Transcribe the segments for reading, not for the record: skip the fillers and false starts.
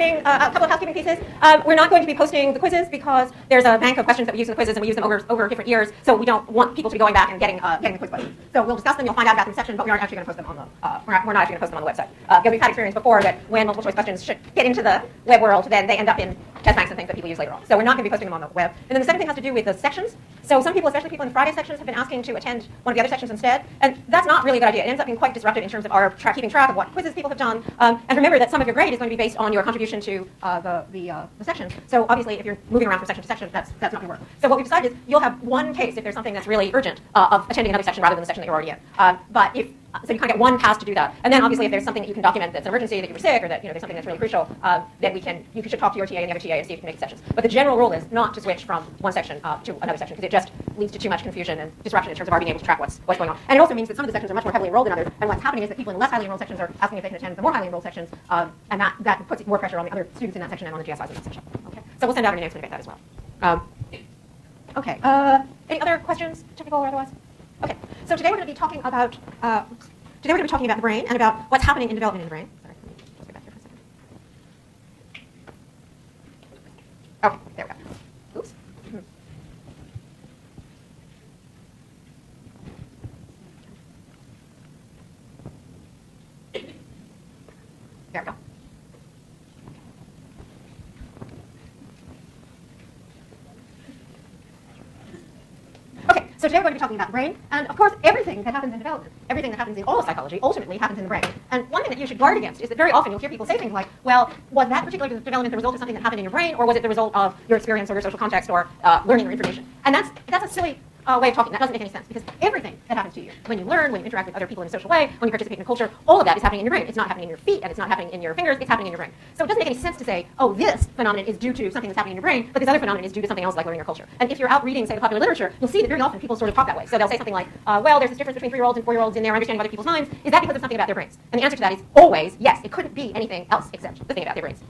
a couple of housekeeping pieces. We're not going to be posting the quizzes because there's a bank of questions that we use in the quizzes, and we use them over different years, so we don't want people to be going back and getting the quiz questions. So we'll discuss them, you'll find out about them in section, but we aren't actually going to post them on the, we're not actually going to post them on the website. Because we've had experience before that when multiple choice questions should get into the web world, then they end up in test banks and things that people use later on. So we're not going to be posting them on the web. And then the second thing has to do with the sections. So some people, especially people in Friday sections, have been asking to attend one of the other sections instead, and that's not really a good idea. It ends up being quite disruptive in terms of our keeping track of what quizzes people have done. And remember that some of your grade is going to be based on your contribution to the section. So obviously, if you're moving around from section to section, that's not going to work. So what we've decided is you'll have one case if there's something that's really urgent of attending another section rather than the section that you're already in. So you kind of get one pass to do that. And then obviously if there's something that you can document that's an emergency, that you were sick, or that there's something that's really crucial, then you should talk to your TA and the other TA and see if you can make exceptions. But the general rule is not to switch from one section to another section because it just leads to too much confusion and disruption in terms of our being able to track what's going on. And it also means that some of the sections are much more heavily enrolled than others. And what's happening is that people in less highly enrolled sections are asking if they can attend the more highly enrolled sections, and that puts more pressure on the other students in that section and on the GSIs in that section. Okay, so we'll send out an announcement about that as well. Okay, any other questions, technical or otherwise? Okay, so today we're going to be talking about the brain and about what's happening in development in the brain. Sorry, let me just get back here for a second. Okay, there we go. Oops. There we go. Okay, so today we're going to be talking about the brain, and of course everything that happens in development, everything that happens in all of psychology ultimately happens in the brain. And one thing that you should guard against is that very often you'll hear people say things like, well, was that particular development the result of something that happened in your brain, or was it the result of your experience or your social context or learning or information? And that's a silly way of talking. That doesn't make any sense because everything that happens to you, when you learn, when you interact with other people in a social way, when you participate in a culture, all of that is happening in your brain. It's not happening in your feet, and it's not happening in your fingers, it's happening in your brain. So it doesn't make any sense to say, oh, this phenomenon is due to something that's happening in your brain, but this other phenomenon is due to something else like learning or culture. And if you're out reading, say, the popular literature, you'll see that very often people sort of talk that way. So they'll say something like, well, there's this difference between 3-year-olds and 4-year-olds in their understanding of other people's minds. Is that because of something about their brains? And the answer to that is always yes. It couldn't be anything else except the thing about their brains.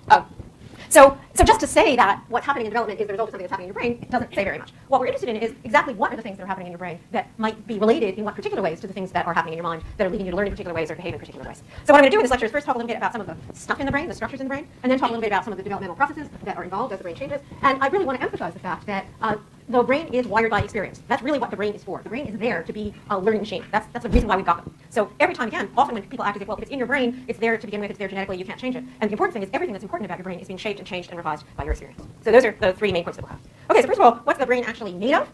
So just to say that what's happening in development is the result of something that's happening in your brain, it doesn't say very much. What we're interested in is exactly what are the things that are happening in your brain that might be related in what particular ways to the things that are happening in your mind that are leading you to learn in particular ways or behave in particular ways. So what I'm going to do in this lecture is first talk a little bit about some of the stuff in the brain, the structures in the brain, and then talk a little bit about some of the developmental processes that are involved as the brain changes. And I really want to emphasize the fact that the brain is wired by experience. That's really what the brain is for. The brain is there to be a learning machine. That's the reason why we've got them. So every time again, often when people act as if, well, if it's in your brain, it's there to begin with, it's there genetically, you can't change it. And the important thing is everything that's important about your brain is being shaped and changed and revised by your experience. So those are the three main points that we'll have. Okay, so first of all, what's the brain actually made of?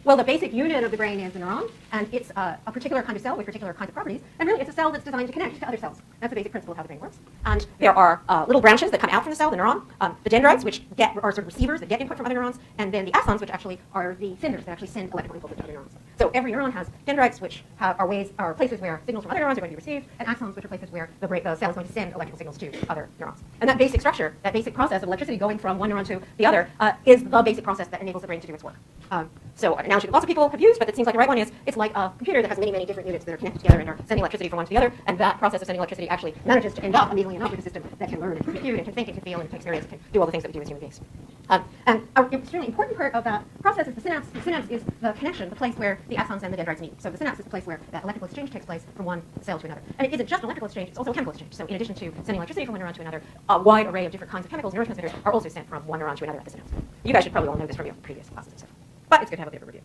Well, the basic unit of the brain is a neuron, and it's a particular kind of cell with particular kinds of properties, and really it's a cell that's designed to connect to other cells. That's the basic principle of how the brain works. And there are little branches that come out from the cell, the neuron, the dendrites, which are sort of receivers that get input from other neurons, and then the axons, which actually are the senders that actually send electrical impulses to other neurons. So every neuron has dendrites, which are places where signals from other neurons are going to be received, and axons, which are places where the cell is going to send electrical signals to other neurons. And that basic structure, that basic process of electricity going from one neuron to the other, is the basic process that enables the brain to do its work. So an analogy that lots of people have used, but it seems like the right one is, it's like a computer that has many, many different units that are connected together and are sending electricity from one to the other, and that process of sending electricity actually manages to end up, amazingly enough, with a system that can learn and compute and can think and can feel and can experience and can do all the things that we do as human beings. And an extremely important part of that process is the synapse. The synapse is the connection, the place where the axons and the dendrites meet. So the synapse is the place where that electrical exchange takes place from one cell to another. And it isn't just electrical exchange, it's also chemical exchange. So in addition to sending electricity from one neuron to another, a wide array of different kinds of chemicals, neurotransmitters, are also sent from one neuron to another at the synapse. You guys should probably all know this from your previous classes and stuff. But it's good to have a bit of a review.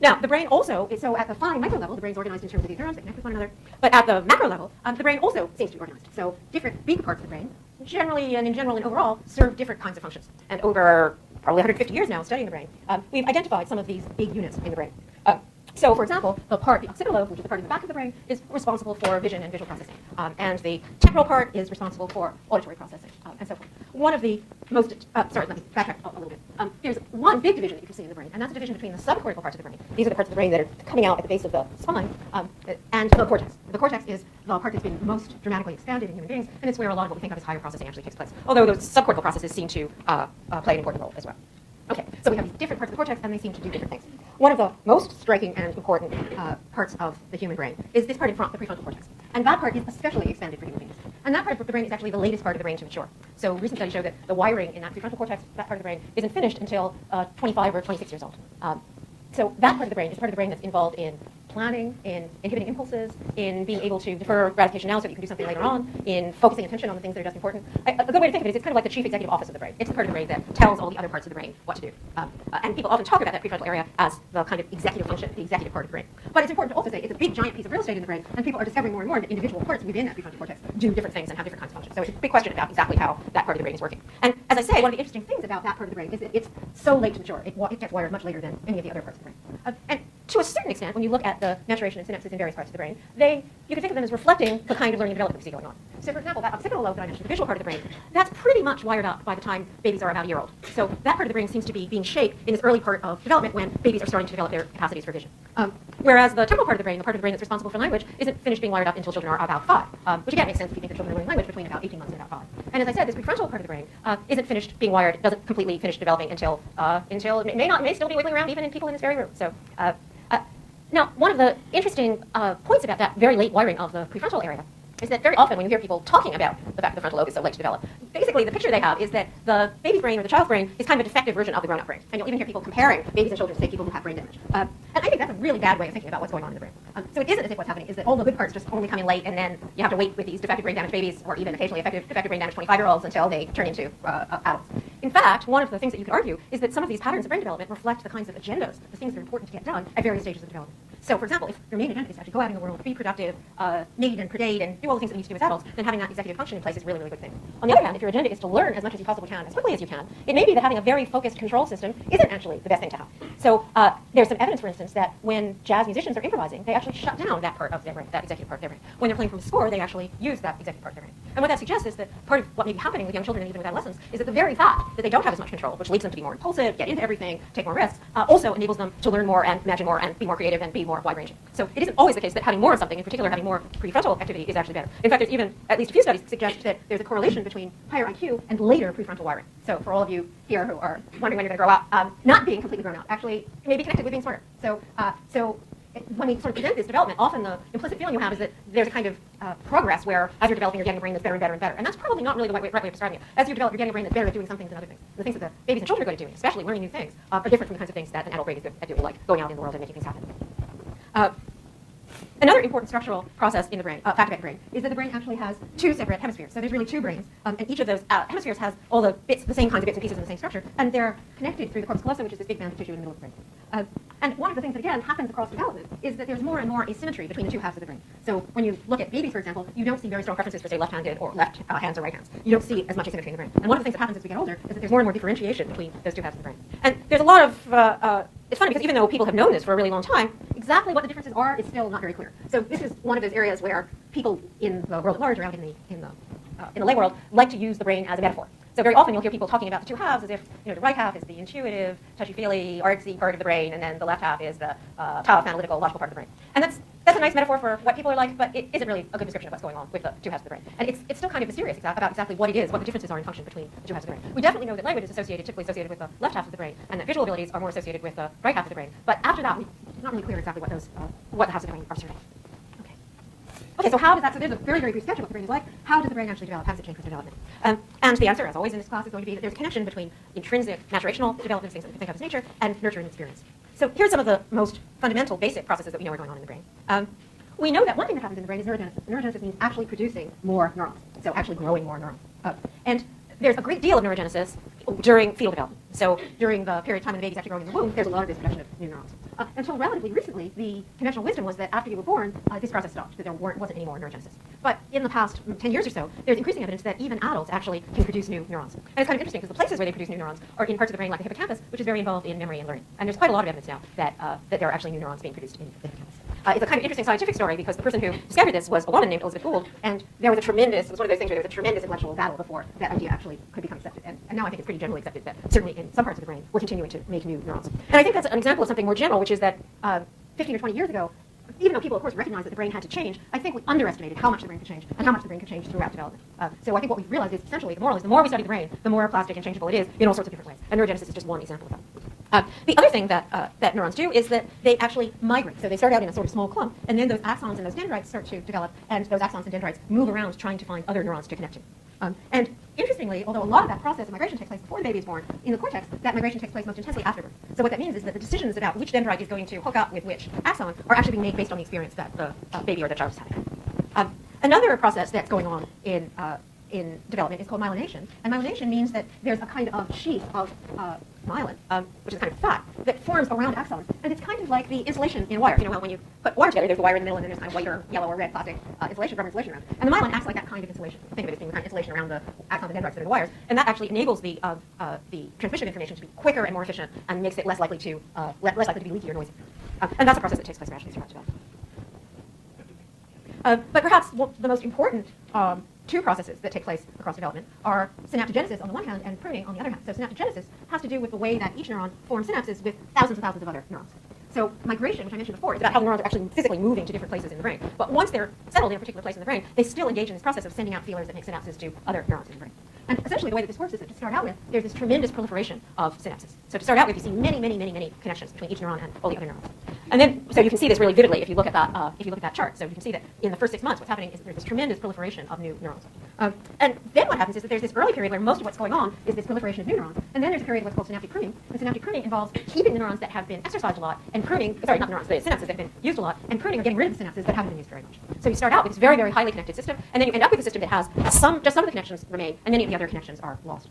Now, the brain also, so at the fine micro level, the brain's organized in terms of these neurons that connect with one another. But at the macro level, the brain also seems to be organized. So different big parts of the brain, generally and in general and overall, serve different kinds of functions. And over probably 150 years now studying the brain, we've identified some of these big units in the brain. So, for example, the occipital lobe, which is the part in the back of the brain, is responsible for vision and visual processing. And the temporal part is responsible for auditory processing, and so forth. One of the most, sorry, let me backtrack a little bit. There's one big division that you can see in the brain, and that's a division between the subcortical parts of the brain. These are the parts of the brain that are coming out at the base of the spine, and the cortex. The cortex is the part that's been most dramatically expanded in human beings, and it's where a lot of what we think of as higher processing actually takes place. Although those subcortical processes seem to play an important role as well. Okay, so we have these different parts of the cortex, and they seem to do different things. One of the most striking and important parts of the human brain is this part in front, the prefrontal cortex. And that part is especially expanded for human beings. And that part of the brain is actually the latest part of the brain to mature. So recent studies show that the wiring in that prefrontal cortex, that part of the brain, isn't finished until 25 or 26 years old. So that part of the brain is the part of the brain that's involved in planning, in inhibiting impulses, in being able to defer gratification now so that you can do something later on, in focusing attention on the things that are just important. A good way to think of it is it's kind of like the chief executive office of the brain. It's the part of the brain that tells all the other parts of the brain what to do. And people often talk about that prefrontal area as the kind of executive function, the executive part of the brain. But it's important to also say it's a big, giant piece of real estate in the brain, and people are discovering more and more that individual parts within that prefrontal cortex do different things and have different kinds of functions. So it's a big question about exactly how that part of the brain is working. And as I say, one of the interesting things about that part of the brain is that it's so late to mature. It gets wired much later than any of the other parts of the brain. And to a certain extent, when you look at the maturation of synapses in various parts of the brain, you can think of them as reflecting the kind of learning and development we see going on. So for example, that occipital lobe that I mentioned, the visual part of the brain, that's pretty much wired up by the time babies are about a year old. So that part of the brain seems to be being shaped in this early part of development when babies are starting to develop their capacities for vision. Whereas the temporal part of the brain, the part of the brain that's responsible for language, isn't finished being wired up until children are about 5, which again makes sense if you think that children are learning language between about 18 months and about 5. And as I said, this prefrontal part of the brain isn't finished being wired, doesn't completely finish developing until it may still be wiggling around even in people in this very room. So now, one of the interesting points about that very late wiring of the prefrontal area is that very often when you hear people talking about the fact that the frontal lobe is so late to develop, basically the picture they have is that the baby brain or the child's brain is kind of a defective version of the grown-up brain. And you'll even hear people comparing babies and children to, say, people who have brain damage. And I think that's a really bad way of thinking about what's going on in the brain. So it isn't as if what's happening is that all the good parts just only come in late, and then you have to wait with these defective brain damaged babies, or even occasionally defective brain damaged 25-year-olds until they turn into adults. In fact, one of the things that you could argue is that some of these patterns of brain development reflect the kinds of agendas, the things that are important to get done at various stages of development. So, for example, if your main agenda is to actually go out in the world, be productive, mate and predate, and do all the things that you need to do as adults, then having that executive function in place is a really, really good thing. On the other hand, if your agenda is to learn as much as you possibly can, as quickly as you can, it may be that having a very focused control system isn't actually the best thing to have. So there's some evidence, for instance, that when jazz musicians are improvising, they actually shut down that part of their brain, that executive part of their brain. When they're playing from a score, they actually use that executive part of their brain. And what that suggests is that part of what may be happening with young children and even with adolescents is that the very fact that they don't have as much control, which leads them to be more impulsive, get into everything, take more risks, also enables them to learn more and imagine more and be more creative and be more wide-ranging. So it isn't always the case that having more of something, in particular having more prefrontal activity, is actually better. In fact, there's even at least a few studies suggest that there's a correlation between higher IQ and later prefrontal wiring. So for all of you here who are wondering when you're going to grow up, not being completely grown up actually may be connected with being smarter. So when we sort of present this development, often the implicit feeling you have is that there's a kind of progress where as you're developing, you're getting a brain that's better and better and better. And that's probably not really the right way of describing it. As you develop, you're getting a brain that's better at doing some things than other things. The things that the babies and children are good at doing, especially learning new things, are different from the kinds of things that an adult brain is good at doing, like going out in the world and making things happen. Another important structural process in the brain, fact about the brain, is that the brain actually has two separate hemispheres. So there's really two brains, and each of those hemispheres has all the bits, the same kinds of bits and pieces in the same structure, and they're connected through the corpus callosum, which is this big band of tissue in the middle of the brain. And one of the things that, again, happens across development is that there's more and more asymmetry between the two halves of the brain. So when you look at babies, for example, you don't see very strong preferences for, say, left-handed or left hands or right hands. You don't see as much asymmetry in the brain. And one of the things that happens as we get older is that there's more and more differentiation between those two halves of the brain. And there's a lot of it's funny because even though people have known this for a really long time, exactly what the differences are is still not very clear. So this is one of those areas where people in the world at large, or out in the lay world, like to use the brain as a metaphor. So very often you'll hear people talking about the two halves as if the right half is the intuitive, touchy-feely, artsy part of the brain, and then the left half is the tough, analytical, logical part of the brain. And that's a nice metaphor for what people are like, but it isn't really a good description of what's going on with the two halves of the brain. And it's still kind of mysterious about exactly what it is, what the differences are in function between the two halves of the brain. We definitely know that language is typically associated with the left half of the brain, and that visual abilities are more associated with the right half of the brain. But after that, it's not really clear exactly what the halves of the brain are serving. Okay, so how does that, so there's a very, very brief sketch of what the brain is like. How does the brain actually develop? How does it change with development? And the answer, as always in this class, is going to be that there's a connection between intrinsic maturational development, things that we think of as nature, and nurture and experience. So here's some of the most fundamental, basic processes that we know are going on in the brain. We know that one thing that happens in the brain is neurogenesis. Neurogenesis means actually producing more neurons, so actually growing more neurons. And there's a great deal of neurogenesis during fetal development. So during the period of time when the baby's actually growing in the womb, there's a lot of this production of new neurons. Until relatively recently, the conventional wisdom was that after you were born, this process stopped, that there wasn't any more neurogenesis. But in the past 10 years or so, there's increasing evidence that even adults actually can produce new neurons. And it's kind of interesting because the places where they produce new neurons are in parts of the brain like the hippocampus, which is very involved in memory and learning. And there's quite a lot of evidence now that there are actually new neurons being produced in the hippocampus. It's a kind of interesting scientific story because the person who discovered this was a woman named Elizabeth Gould, and it was one of those things where there was a tremendous intellectual battle before that idea actually could become accepted. And now I think it's pretty generally accepted that certainly in some parts of the brain we're continuing to make new neurons. And I think that's an example of something more general, which is that 15 or 20 years ago, even though people, of course, recognized that the brain had to change, I think we underestimated how much the brain could change and how much the brain could change throughout development. So I think what we've realized is essentially the moral is the more we study the brain, the more plastic and changeable it is in all sorts of different ways. And neurogenesis is just one example of that. The other thing that neurons do is that they actually migrate. So they start out in a sort of small clump, and then those axons and those dendrites start to develop, and those axons and dendrites move around trying to find other neurons to connect to. And interestingly, although a lot of that process of migration takes place before the baby is born, in the cortex, that migration takes place most intensely afterwards. So what that means is that the decisions about which dendrite is going to hook up with which axon are actually being made based on the experience that the baby or the child is having. Another process that's going on in development is called myelination. And myelination means that there's a kind of sheath of myelin, which is kind of fat, that forms around axons. And it's kind of like the insulation in wire. You know, when you put wire together, there's a wire in the middle, and then there's kind of white or yellow or red plastic insulation, rubber insulation around it. And the myelin acts like that kind of insulation. Think of it as being the kind of insulation around the axons and dendrites that are the wires. And that actually enables the transmission of information to be quicker and more efficient and makes it less likely to be leaky or noisy. And that's a process that takes place gradually throughout development. But perhaps the most important two processes that take place across development are synaptogenesis on the one hand and pruning on the other hand. So synaptogenesis has to do with the way that each neuron forms synapses with thousands and thousands of other neurons. So migration, which I mentioned before, is about how the neurons are actually physically moving to different places in the brain. But once they're settled in a particular place in the brain, they still engage in this process of sending out feelers that make synapses to other neurons in the brain. And essentially the way that this works is that to start out with, there's this tremendous proliferation of synapses. So to start out with, you see many, many, many, many connections between each neuron and all the other neurons. And then, so you can see this really vividly if you look at that chart. So you can see that in the first 6 months, what's happening is there's this tremendous proliferation of new neurons. And then what happens is that there's this early period where most of what's going on is this proliferation of new neurons. And then there's a period of what's called synaptic pruning. And synaptic pruning involves keeping the neurons that have been exercised a lot and pruning, sorry, not the neurons, the synapses that have been used a lot, and pruning or getting rid of the synapses that haven't been used very much. So you start out with this very, very highly connected system, and then you end up with a system that has just some of the connections remain, and many of the other connections are lost.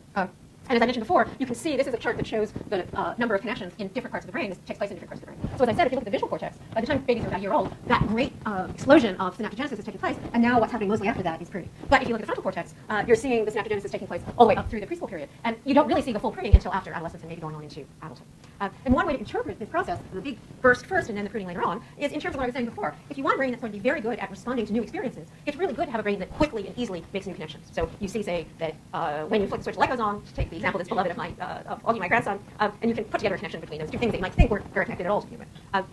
And as I mentioned before, you can see this is a chart that shows the number of connections in different parts of the brain. This takes place in different parts of the brain. So as I said, if you look at the visual cortex, by the time babies are about a year old, that great explosion of synaptogenesis is taking place, and now what's happening mostly after that is pruning. But if you look at the frontal cortex, you're seeing the synaptogenesis taking place all the way up through the preschool period, and you don't really see the full pruning until after adolescence and maybe going on into adulthood. And one way to interpret this process, the big burst first and then the pruning later on, is in terms of what I was saying before. If you want a brain that's going to be very good at responding to new experiences, it's really good to have a brain that quickly and easily makes new connections. So you see, say, that when you flick the switch, the light goes on, to take the example that's beloved of Augie, my grandson, and you can put together a connection between those two things that you might think weren't very connected at all to begin with.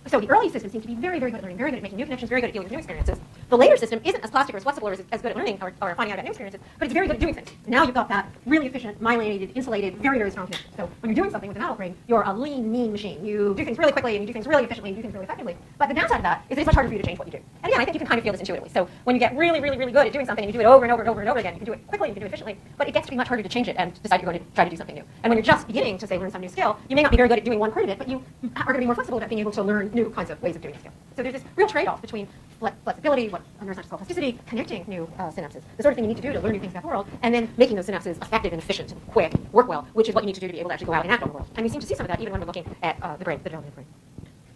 So the early system seems to be very, very good at learning, very good at making new connections, very good at dealing with new experiences. The later system isn't as plastic or as flexible or as good at learning or finding out about new experiences, but it's very good at doing things. Now you've got that really efficient, myelinated, insulated, very, very strong connection. So when you're doing something with an adult brain, you're a lean, mean machine. You do things really quickly, and you do things really efficiently, and you do things really effectively. But the downside of that is that it's much harder for you to change what you do. And again, I think you can kind of feel this intuitively. So when you get really, really, really good at doing something, and you do it over and over and over and over again, you can do it quickly, you can do it efficiently, but it gets to be much harder to change it and decide you're going to try to do something new. And when you're just beginning to, say, learn some new skill, you may not be very good at doing one part of it, but you are going to be more flexible about being able to learn new kinds of ways of doing skill. So there's this real trade-off between flexibility, what neuroscientists call plasticity, connecting new synapses, the sort of thing you need to do to learn new things about the world, and then making those synapses effective and efficient and quick, work well, which is what you need to do to be able to actually go out and act on the world. And we seem to see some of that even when we're looking at the brain, the development of the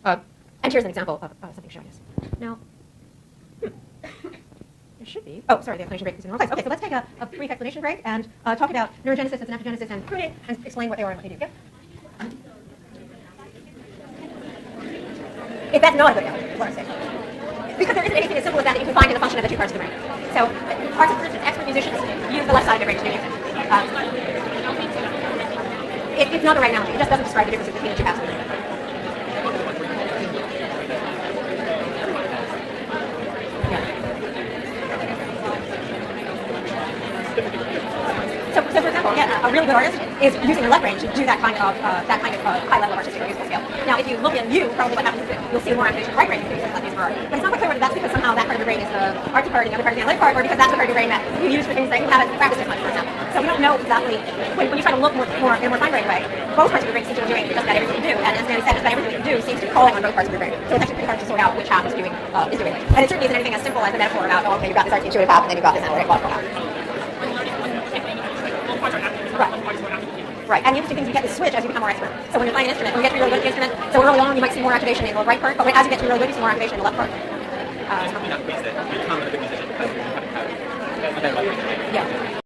brain. And here's an example of something showing us. Now, there should be. Oh, sorry, the explanation break is in the wrong place. Okay, so let's take a brief explanation break and talk about neurogenesis and synaptogenesis and pruning and explain what they are and what they do. Yep. If that's not a good analogy, is what I'm saying. Because there isn't anything as simple as that you can find in the function of the two parts of the brain. So, parts of, for instance, expert musicians use the left side of their brain to do music. It's not the right analogy. It just doesn't describe the differences between the two halves of the brain. So for example, a really good artist is using the left brain to do that kind of high level of artistic or musical skill. Now, if you look in you, probably what happens is that you'll see more activation of the right brain than like for art. But it's not quite clear whether that's because somehow that part of the brain is the artsy part and the other part is the analytic part, or because that's the part of your brain that you use for things that you haven't practiced as much, for example. So we don't know exactly when you try to look more in a more fine-grained way. Both parts of your brain seem to be doing just about everything you do, and as Nanny said, just about everything you do seems to be calling on both parts of your brain. So it's actually pretty hard to sort out which half is doing it. And it certainly isn't anything as simple as a metaphor about, oh, okay, you've got this artsy intuitive half, and then you've got this analytic logical half. Right, and the interesting thing is you get this switch as you become more expert. So when you're playing an instrument, when you get to be really good at the instrument, so early on you might see more activation in the right part, but as you get to be really good, you see more activation in the left part. It's not that you become a good musician because you haven't had a better life. Yeah.